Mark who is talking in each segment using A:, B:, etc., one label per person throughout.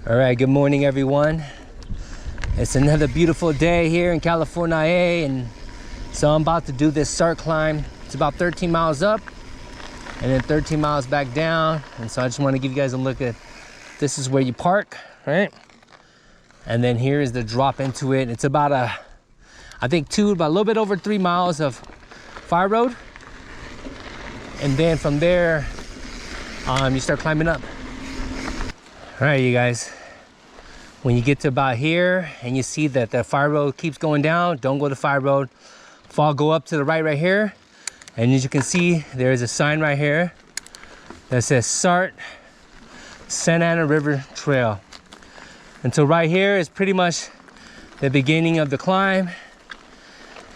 A: All right, good morning everyone. It's another beautiful day here in California, and so I'm about to do this start climb. It's about 13 miles up and then 13 miles back down. And so I just want to give you guys a look at, this is where you park, right? And then here is the drop into it. It's about I think about a little bit over 3 miles of fire road. And then from there, you start climbing up. All right, you guys, when you get to about here and you see that the fire road keeps going down, don't go to fire road. Go up to the right here. And as you can see, there's a sign right here that says Sart Santa Ana River Trail. And so right here is pretty much the beginning of the climb.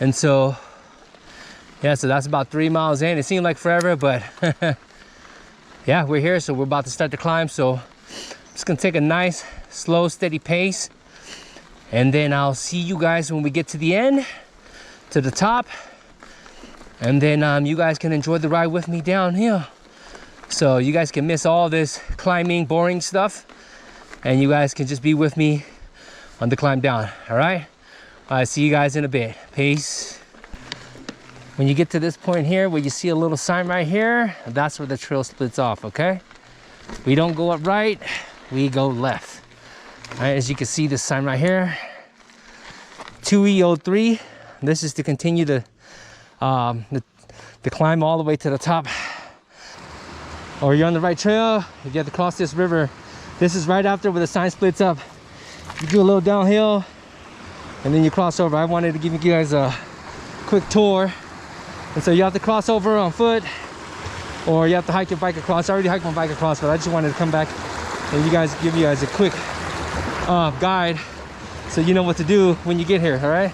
A: And so, yeah, so that's about 3 miles in. It seemed like forever, but yeah, we're here. So we're about to start the climb. So just gonna take a nice, slow, steady pace. And then I'll see you guys when we get to the end, to the top. And then you guys can enjoy the ride with me downhill. So you guys can miss all this climbing, boring stuff. And you guys can just be with me on the climb down, all right? All right, see you guys in a bit. Peace. When you get to this point here, where you see a little sign right here, that's where the trail splits off, okay? We don't go up right, we go left. All right, as you can see this sign right here, 2E03. This is to continue the climb all the way to the top. Or you're on the right trail, you have to cross this river. This is right after where the sign splits up. You do a little downhill and then you cross over. I wanted to give you guys a quick tour. And so you have to cross over on foot, or you have to hike your bike across. I already hiked my bike across, but I just wanted to come back and give you guys a quick guide so you know what to do when you get here, all right?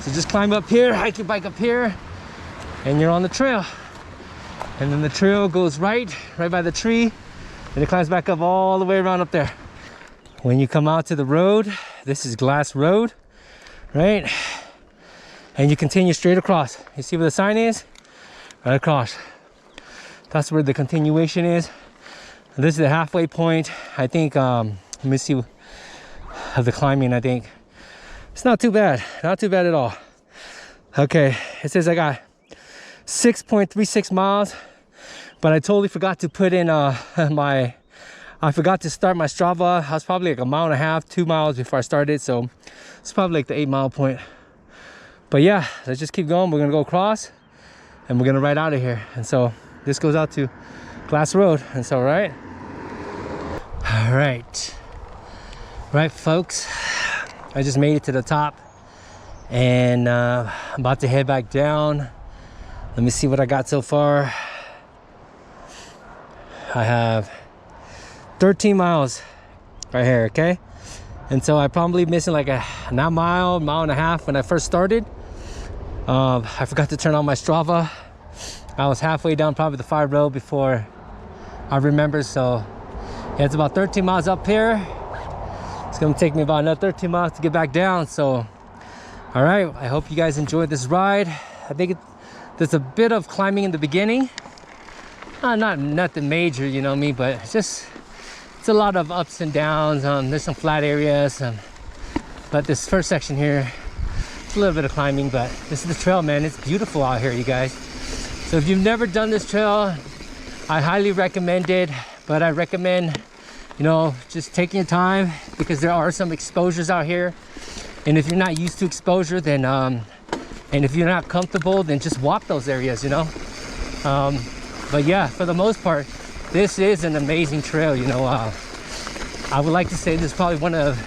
A: So just climb up here, hike your bike up here, and you're on the trail. And then the trail goes right by the tree, and it climbs back up all the way around up there. When you come out to the road, this is Glass Road, right? And you continue straight across. You see where the sign is? Right across. That's where the continuation is. And this is the halfway point. I think, let me see, of the climbing, I think. It's not too bad, not too bad at all. Okay, it says I got 6.36 miles, but I totally forgot to put in I forgot to start my Strava. I was probably like 1.5 miles, 2 miles before I started, so it's probably like the 8 mile point. But yeah, let's just keep going. We're gonna go across and we're gonna ride out of here. And so this goes out to Glass Road. And so, right folks, I just made it to the top, and I'm about to head back down. Let me see what I got so far. I have 13 miles right here, okay? And so I'm probably missing like a mile and a half when I first started. I forgot to turn on my Strava. I was halfway down probably the fire road before I remembered. So yeah, it's about 13 miles up here. It's gonna take me about another 13 miles to get back down. So all right, I hope you guys enjoyed this ride. I think there's a bit of climbing in the beginning. Not nothing major, you know me, but it's a lot of ups and downs. There's some flat areas, but this first section here, it's a little bit of climbing. But this is the trail, man. It's beautiful out here, you guys. So if you've never done this trail, I highly recommend it. But I recommend, you know, just taking your time, because there are some exposures out here. And if you're not used to exposure, then and if you're not comfortable, then just walk those areas, you know. But yeah, for the most part, this is an amazing trail, you know. I would like to say this is probably one of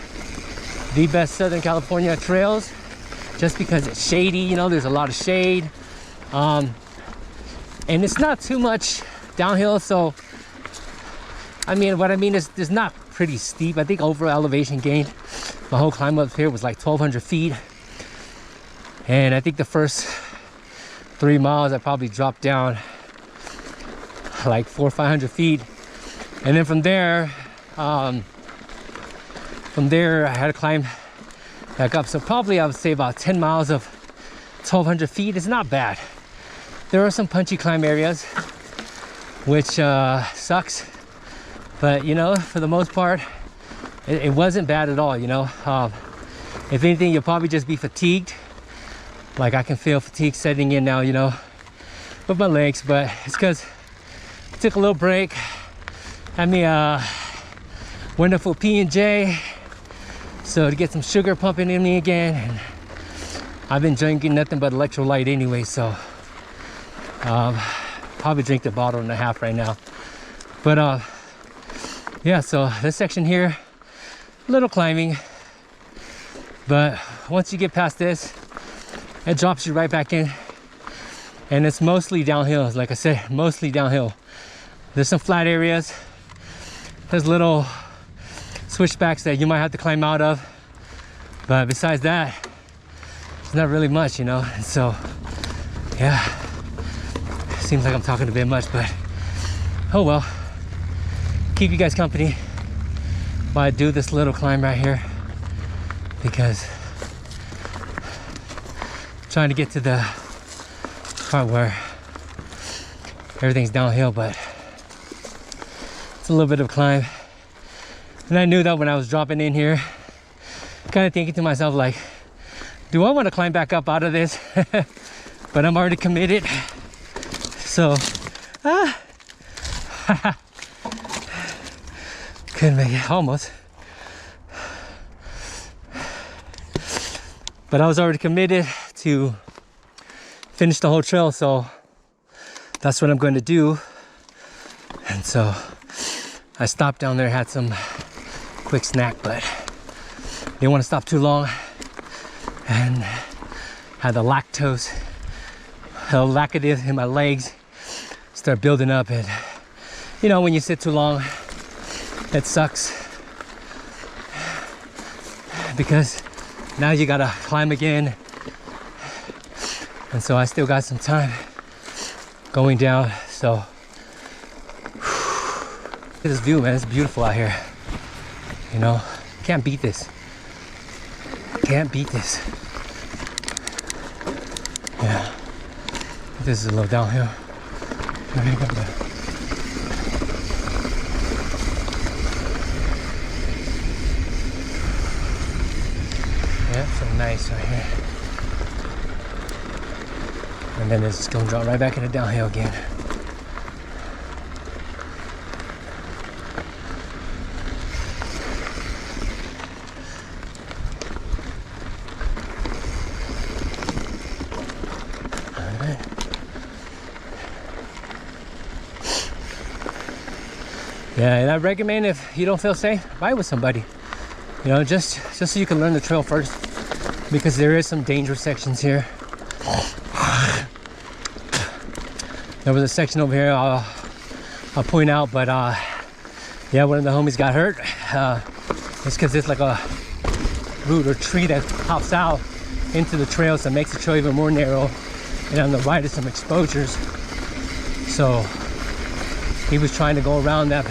A: the best Southern California trails, just because it's shady, you know, there's a lot of shade. And it's not too much downhill, so, I mean, what I mean is it's not pretty steep. I think over elevation gain, my whole climb up here was like 1,200 feet. And I think the first 3 miles, I probably dropped down like 400 or 500 feet. And then from there I had to climb back up. So probably I would say about 10 miles of 1,200 feet. It's not bad. There are some punchy climb areas, which sucks, but you know, for the most part, it wasn't bad at all, you know. If anything, you'll probably just be fatigued. Like I can feel fatigue setting in now, you know, with my legs, but it's because I took a little break, had me a wonderful P&J, so to get some sugar pumping in me again. And I've been drinking nothing but electrolyte anyway, so probably drink a bottle and a half right now. But yeah, so this section here, a little climbing, but once you get past this, it drops you right back in, and it's mostly downhill. Like I said, mostly downhill. There's some flat areas, there's little switchbacks that you might have to climb out of, but besides that, it's not really much, you know. And so yeah, seems like I'm talking a bit much, but oh well. Keep you guys company while I do this little climb right here, because I'm trying to get to the part where everything's downhill, but it's a little bit of a climb. And I knew that when I was dropping in here, kind of thinking to myself, like, do I want to climb back up out of this? But I'm already committed, so couldn't make it, almost. But I was already committed to finish the whole trail, so that's what I'm going to do. And so I stopped down there, had some quick snack, but didn't want to stop too long, and had the lactative in my legs start building up. And you know, when you sit too long, it sucks, because now you gotta climb again. And so I still got some time going down. So look at this view, man. It's beautiful out here, you know. Can't beat this, can't beat this. Yeah, this is a little downhill. Yeah, so nice right here. And then it's just gonna drop right back into downhill again. Alright. Yeah, and I recommend, if you don't feel safe, ride with somebody. You know, just so you can learn the trail first, because there is some dangerous sections here. There was a section over here I'll point out, but yeah, one of the homies got hurt. It's because it's like a root or tree that pops out into the trail, so it makes the trail even more narrow. And on the right is some exposures. So he was trying to go around that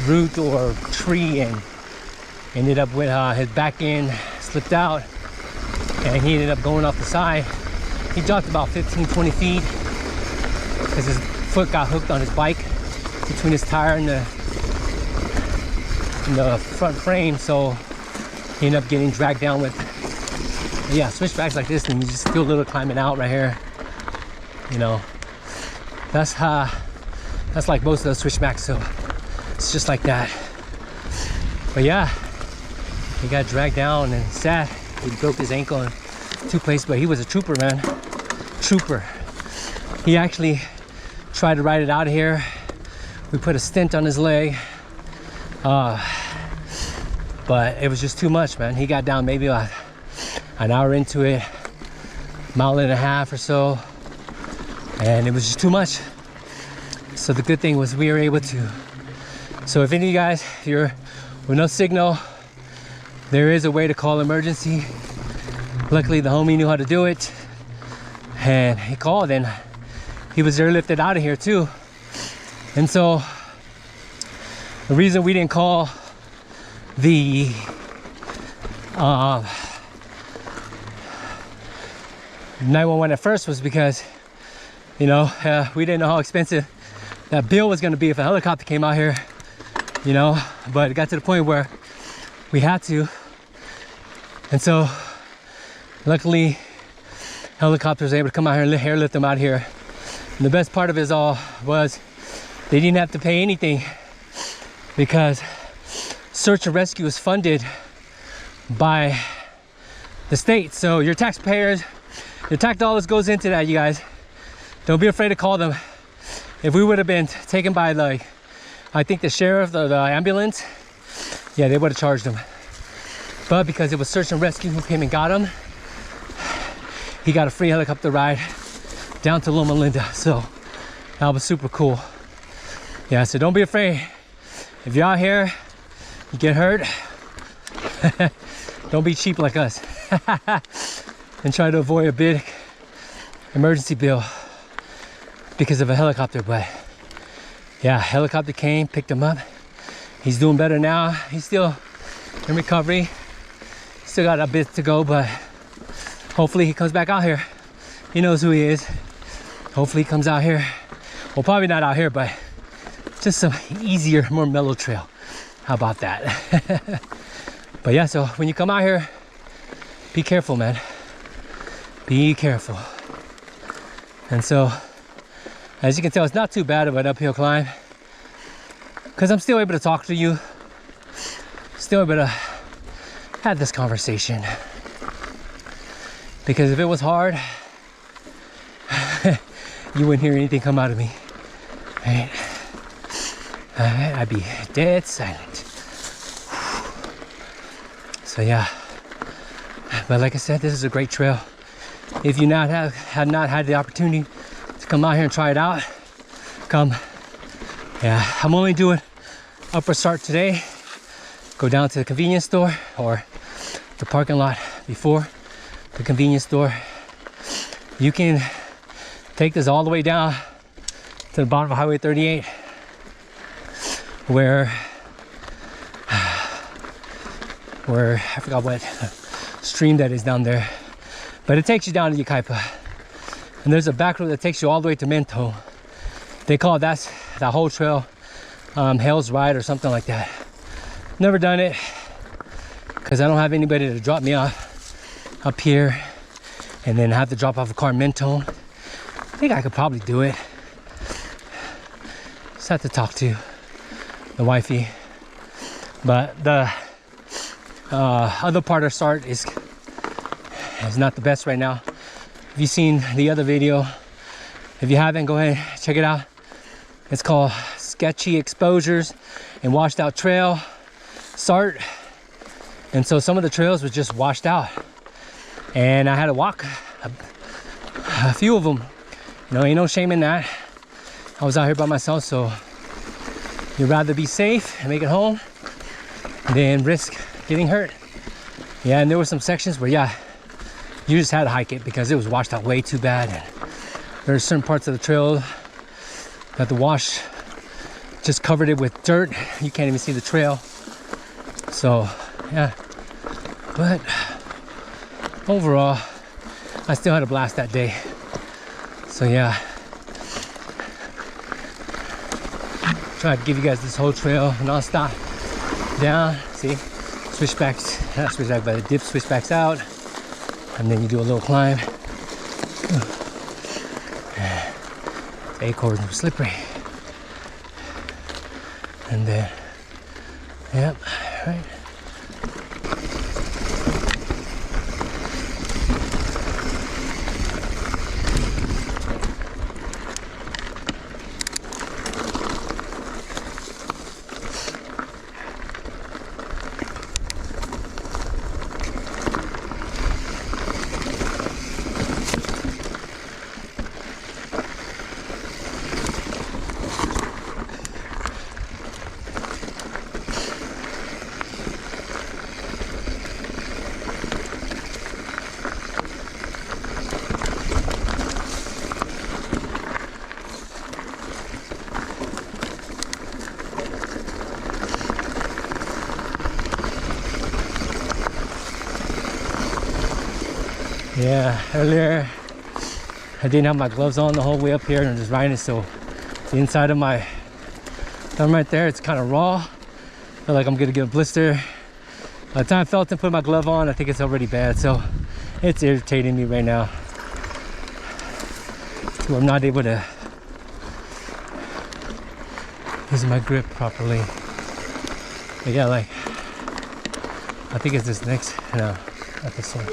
A: root or tree, and ended up with his back end slipped out, and he ended up going off the side. He dropped about 15-20 feet because his foot got hooked on his bike between his tire and the front frame, so he ended up getting dragged down with, yeah, switchbacks like this, and you just do a little climbing out right here. You know, that's like most of those switchbacks, so it's just like that. But yeah, he got dragged down and sad. He broke his ankle in 2 places, but he was a trooper, man. Trooper. He actually tried to ride it out of here. We put a stent on his leg, but it was just too much, man. He got down maybe an hour into it, mile and a half or so, and it was just too much. So the good thing was we were able to. So if any of you guys, if you're with no signal, there is a way to call emergency. Luckily the homie knew how to do it, and he called, and he was airlifted out of here too. And so the reason we didn't call the 911 at first was because, you know, we didn't know how expensive that bill was going to be if a helicopter came out here. you know, but it got to the point where we had to. And so luckily helicopters were able to come out here and airlift them out here. And the best part of it all was they didn't have to pay anything because search and rescue is funded by the state. So your taxpayers, your tax dollars goes into that, you guys. Don't be afraid to call them. If we would have been taken by, like, I think the sheriff, the ambulance, yeah, they would have charged them. But because it was search and rescue who came and got him, he got a free helicopter ride down to Loma Linda. So that was super cool. Yeah, so don't be afraid. If you're out here, you get hurt, don't be cheap like us and try to avoid a big emergency bill because of a helicopter. But yeah, helicopter came, picked him up. He's doing better now. He's still in recovery. Still got a bit to go, but hopefully he comes back out here. He knows who he is. Hopefully he comes out here. Well, probably not out here, but just some easier, more mellow trail. How about that? But yeah, so when you come out here, be careful, man. Be careful. And so, as you can tell, it's not too bad of an uphill climb because I'm still able to talk to you, still able to have this conversation. Because if it was hard, you wouldn't hear anything come out of me, right? I'd be dead silent. So yeah, but like I said, this is a great trail. If you had not had the opportunity to come out here and try it out, come. Yeah, I'm only doing upper start today. Go down to the convenience store or the parking lot before the convenience store. You can take this all the way down to the bottom of Highway 38, where I forgot what stream that is down there, but it takes you down to Yucaipa. And there's a back road that takes you all the way to Mentone. They call that whole trail Hell's Ride or something like that. Never done it because I don't have anybody to drop me off up here and then have to drop off a car in Mentone. I think I could probably do it. Just have to talk to the wifey. But the other part of start is not the best right now. If you've seen the other video, if you haven't, go ahead and check it out. It's called Sketchy Exposures and Washed Out Trail Start. And so some of the trails were just washed out, and I had to walk a few of them. You know, ain't no shame in that. I was out here by myself, so you'd rather be safe and make it home than risk getting hurt. Yeah, and there were some sections where, yeah, you just had to hike it because it was washed out way too bad. And there's certain parts of the trail that the wash just covered it with dirt. You can't even see the trail. So, yeah. But overall, I still had a blast that day. So, yeah. Try to give you guys this whole trail non-stop down. See? Switchbacks, not switchback, but the dip switchbacks out. And then you do a little climb. The acorns were slippery. And then, yep, right. Yeah, earlier I didn't have my gloves on the whole way up here and just riding, so the inside of my thumb right there, it's kind of raw. feel like I'm gonna get a blister. By the time I felt and put my glove on, I think it's already bad. So it's irritating me right now. So I'm not able to use my grip properly. But yeah, like, I think it's this next, no, not this one.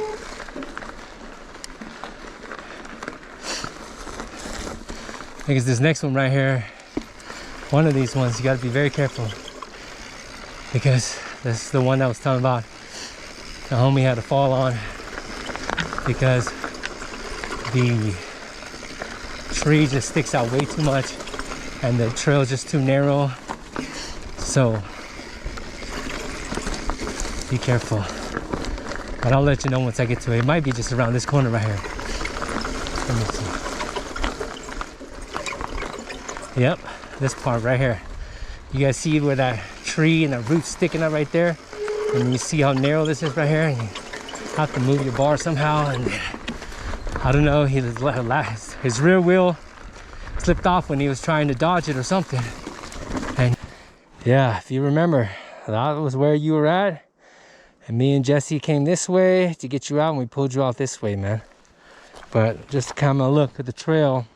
A: I think it's this next one right here. One of these ones, you gotta be very careful, because this is the one that I was talking about. The homie had to fall on because the tree just sticks out way too much and the trail is just too narrow. So be careful. But I'll let you know once I get to it. It might be just around this corner right here. Let me see. Yep, this part right here. You guys see where that tree and the roots sticking out right there? And you see how narrow this is right here? And you have to move your bar somehow. And I don't know, his rear wheel slipped off when he was trying to dodge it or something. And yeah, if you remember, that was where you were at. And me and Jesse came this way to get you out, and we pulled you out this way, man. But just to kind of look at the trail,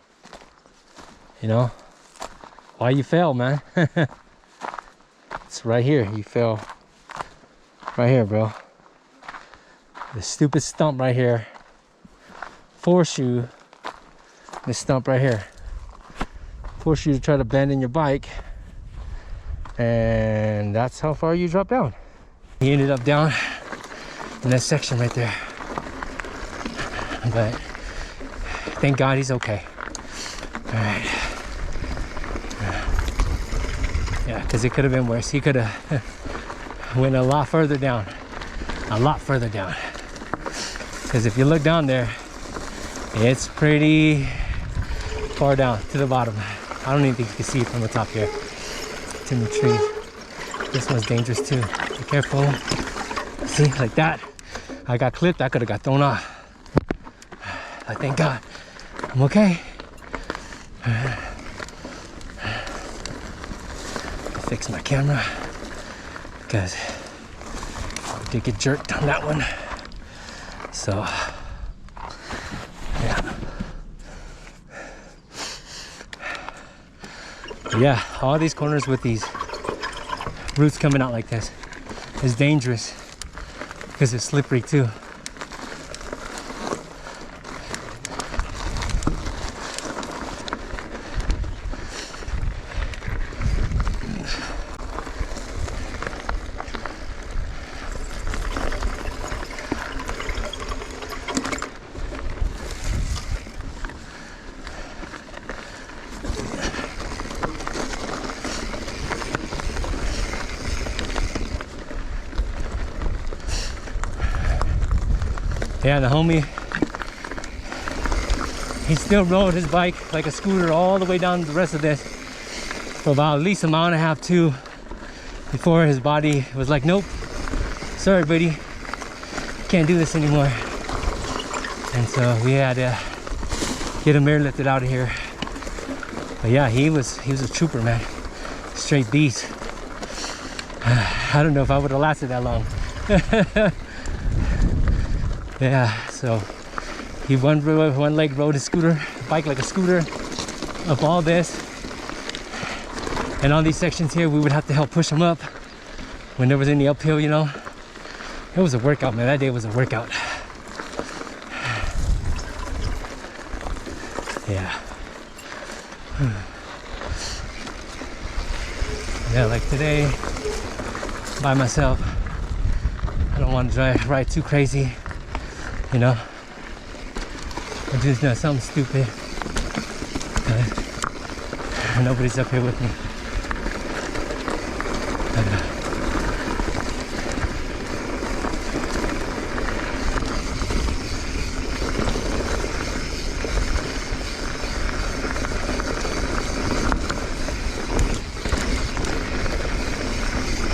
A: you know, why you fell, man. It's right here, you fell. Right here, bro. The stupid stump right here force you, this stump right here, force you to try to bend in your bike, and that's how far you drop down. He ended up down in that section right there, but thank God he's okay. All right. Yeah, because it could have been worse. He could have went a lot further down, because if you look down there, it's pretty far down to the bottom. I don't even think you can see it from the top here. It's in the trees. This one's dangerous too. Be careful. See, like that. I got clipped. I could have got thrown off. I thank God I'm okay. Fix my camera because I did get jerked on that one. So yeah. But yeah, all these corners with these roots coming out like this is dangerous because it's slippery too. Yeah, the homie, he still rode his bike like a scooter all the way down the rest of this for about at least a mile and a half, 2, before his body was like, nope, sorry buddy, can't do this anymore. And so we had to get him airlifted out of here. But yeah, he was a trooper, man, straight beast. I don't know if I would have lasted that long. Yeah, so he one leg rode his bike like a scooter up all this, and on these sections here we would have to help push him up when there was any uphill, you know. It was a workout, man. That day was a workout. Yeah. Yeah, like today by myself, I don't want to ride too crazy, you know. I'm just doing something stupid. Nobody's up here with me.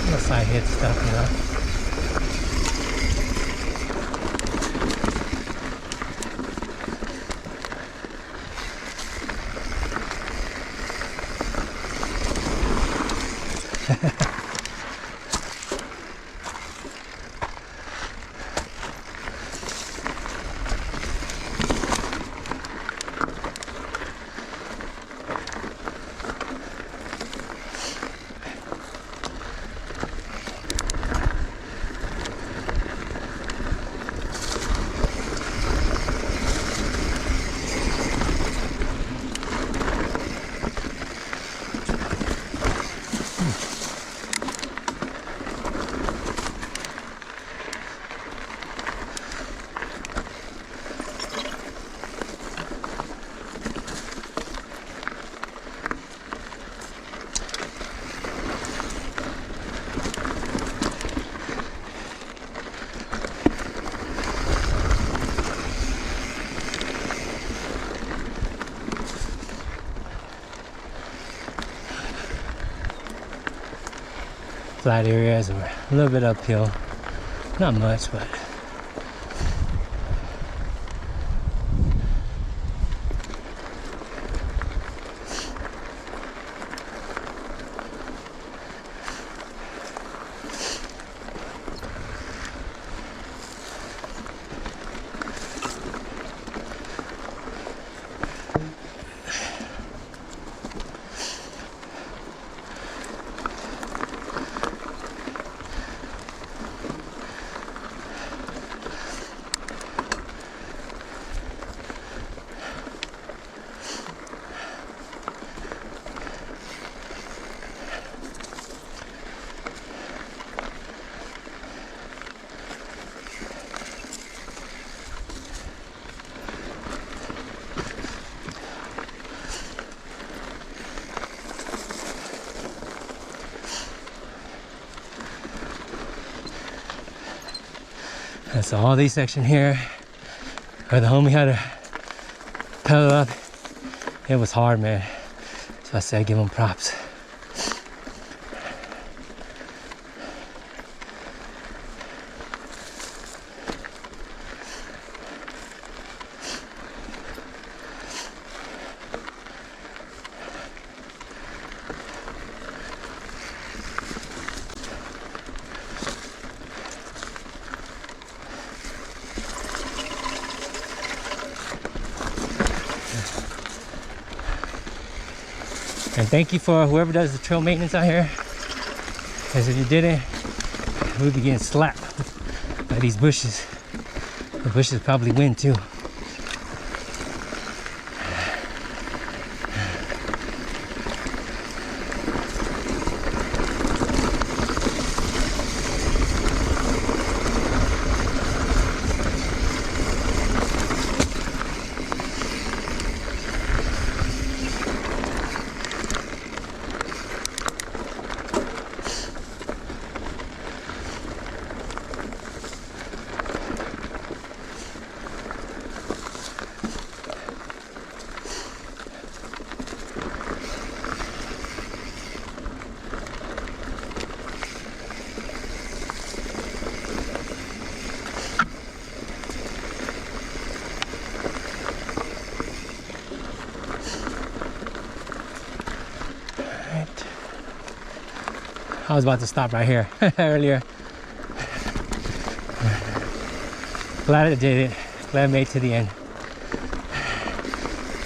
A: Unless I hit stuff, you know. flat areas or a little bit uphill. Not much, but so all these section here where the homie had to pedal up, it was hard, man. So I said give him props. And thank you for whoever does the trail maintenance out here, because if you didn't, we'd be getting slapped by these bushes. The bushes probably win too. I was about to stop right here earlier. Glad I did it. Glad I made it to the end.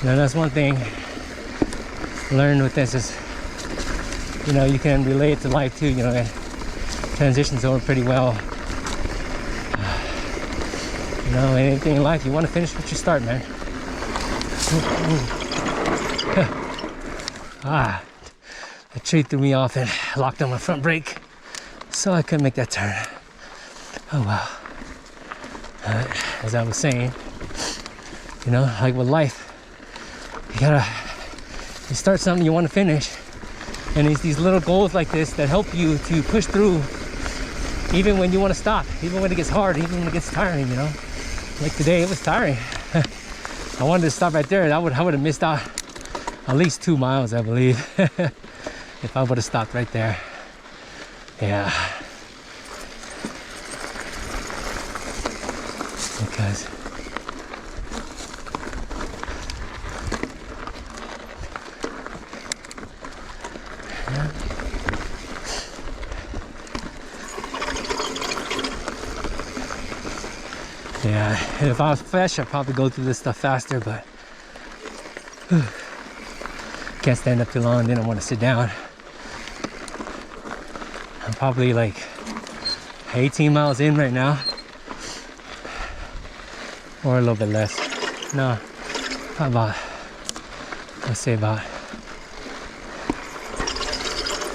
A: Now that's one thing learned with this is, you know, you can relate it to life too. You know, it transitions over pretty well. You know, anything in life, you want to finish what you start, man. The tree threw me off and locked on my front brake, so I couldn't make that turn. Oh well. As I was saying, you know, like with life, you start something you want to finish, and it's these little goals like this that help you to push through, even when you want to stop, even when it gets hard, even when it gets tiring. You know, like today it was tiring. I wanted to stop right there. I would have missed out at least 2 miles, I believe. If I would have stopped right there. Yeah. Because yeah, if I was fresh, I'd probably go through this stuff faster, but can't stand up too long, then I want to sit down. I'm probably like 18 miles in right now, or a little bit less. No, about, let's say about,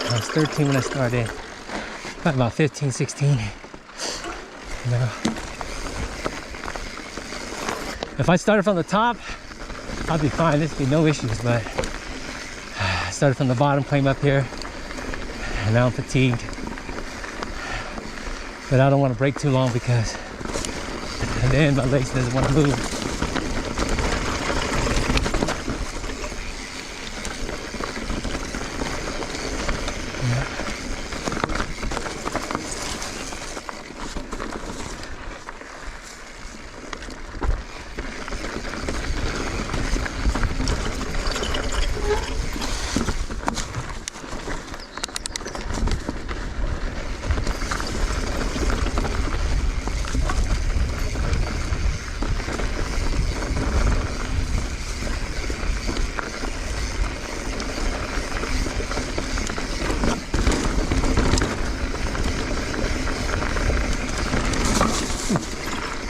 A: I was 13 when I started, probably about 15, 16, you know. If I started from the top, I'd be fine, there'd be no issues, but I started from the bottom, came up here, and now I'm fatigued. But I don't want to break too long because at the end my legs doesn't want to move. Yeah.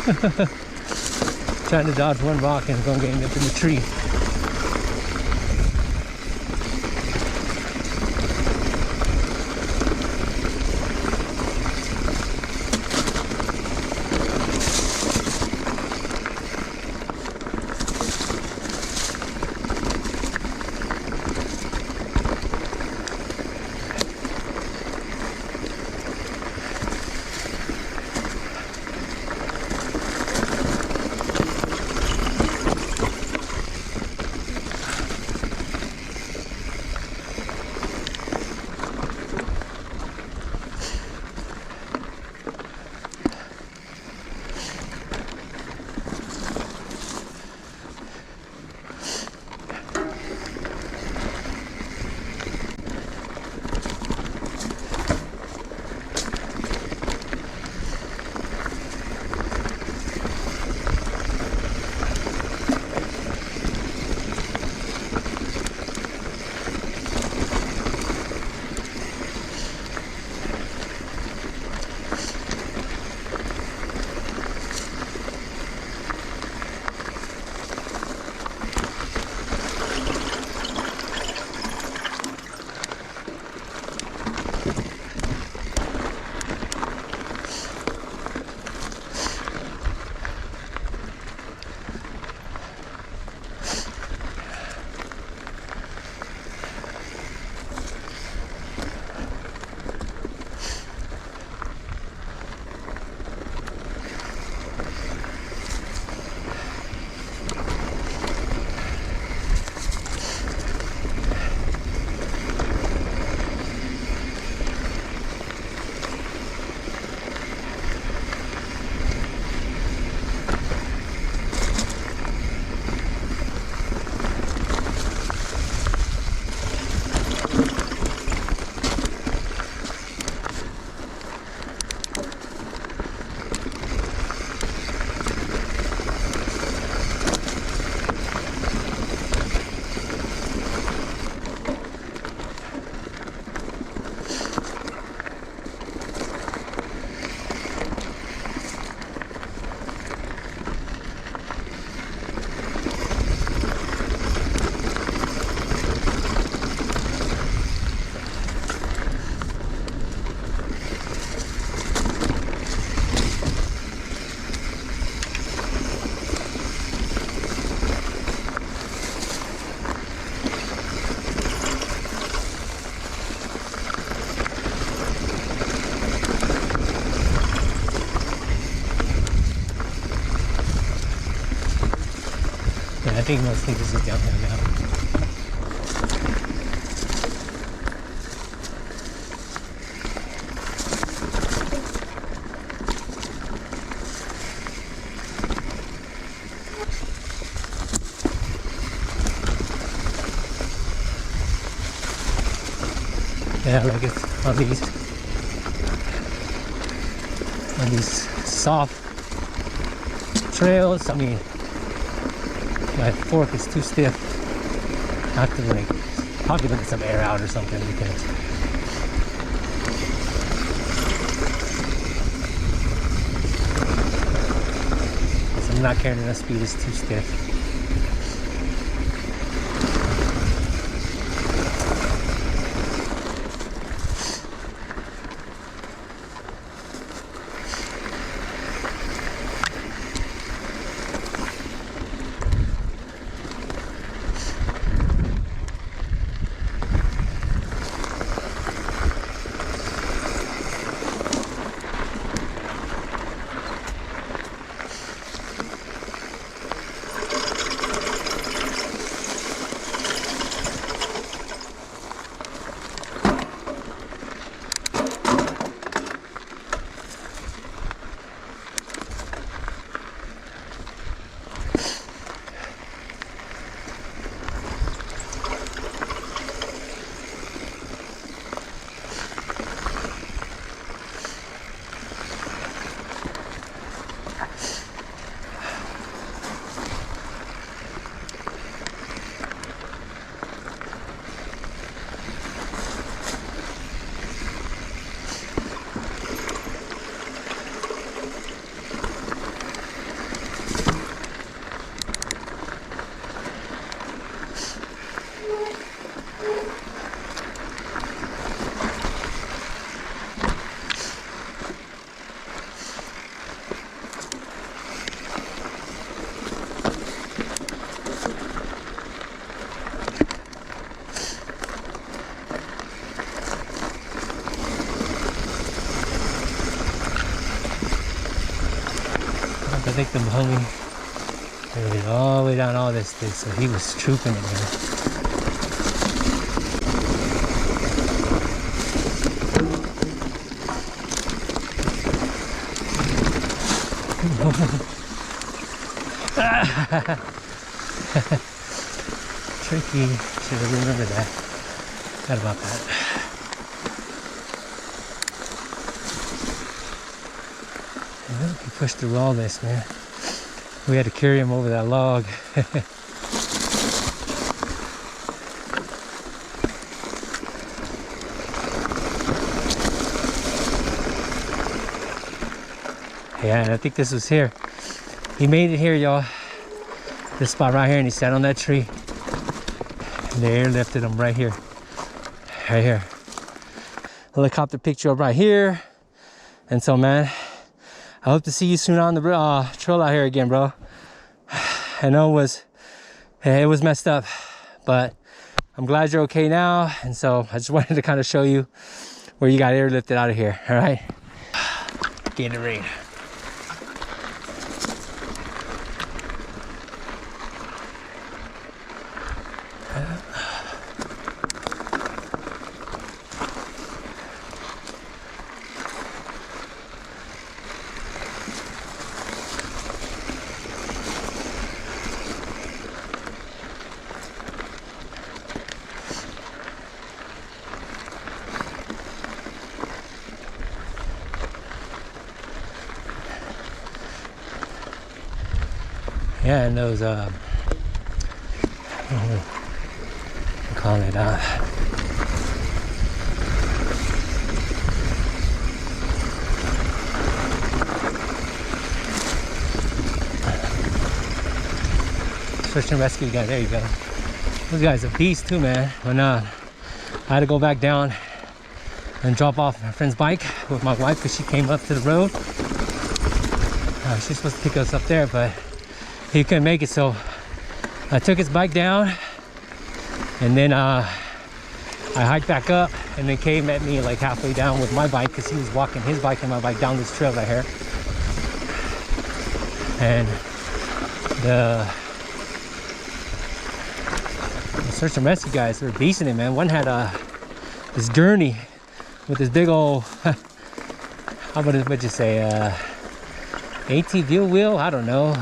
A: Trying to dodge one rock and it's gonna get up in the tree. I think mostly this is downhill now. Yeah, like it's on these soft trails. I mean, my fork is too stiff. I have to like probably let some air out or something because I'm not carrying enough speed. It's too stiff. I think the homie made it all the way down all this thing, so he was trooping it, man. Tricky. Should have remembered that. Forgot about that. And look, he pushed through all this, man. We had to carry him over that log. Yeah, and I think this was here. He made it here, y'all. This spot right here, and he sat on that tree. And they airlifted him right here. Right here. Helicopter picture up right here. And so, man, I hope to see you soon on the trail out here again, bro. I know it was messed up, but I'm glad you're okay now. And so I just wanted to kind of show you where you got airlifted out of here, all right? Gatorade. Yeah, and those, I'm calling it search and rescue guy. There you go. Those guys are beast too, man. When I had to go back down and drop off my friend's bike with my wife because she came up to the road. She's supposed to pick us up there, but he couldn't make it, so I took his bike down, and then I hiked back up, and then Kay met me like halfway down with my bike because he was walking his bike and my bike down this trail right here. And the search and rescue guys were beasting it, man. One had this gurney with this big old what'd you say, ATV wheel, I don't know,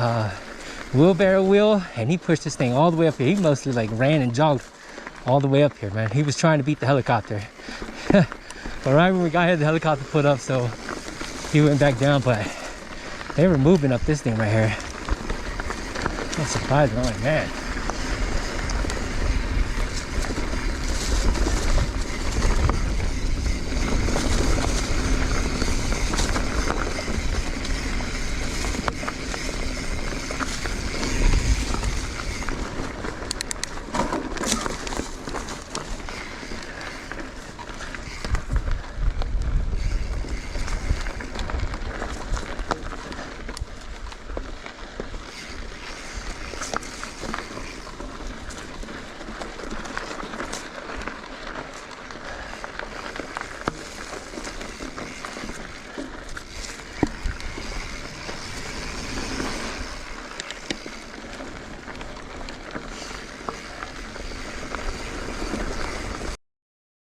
A: wheelbarrow wheel, and he pushed this thing all the way up here. He mostly like ran and jogged all the way up here, man. He was trying to beat the helicopter. But right when we got here, the helicopter put up, so he went back down, but they were moving up this thing right here. I'm surprised. I'm like, man,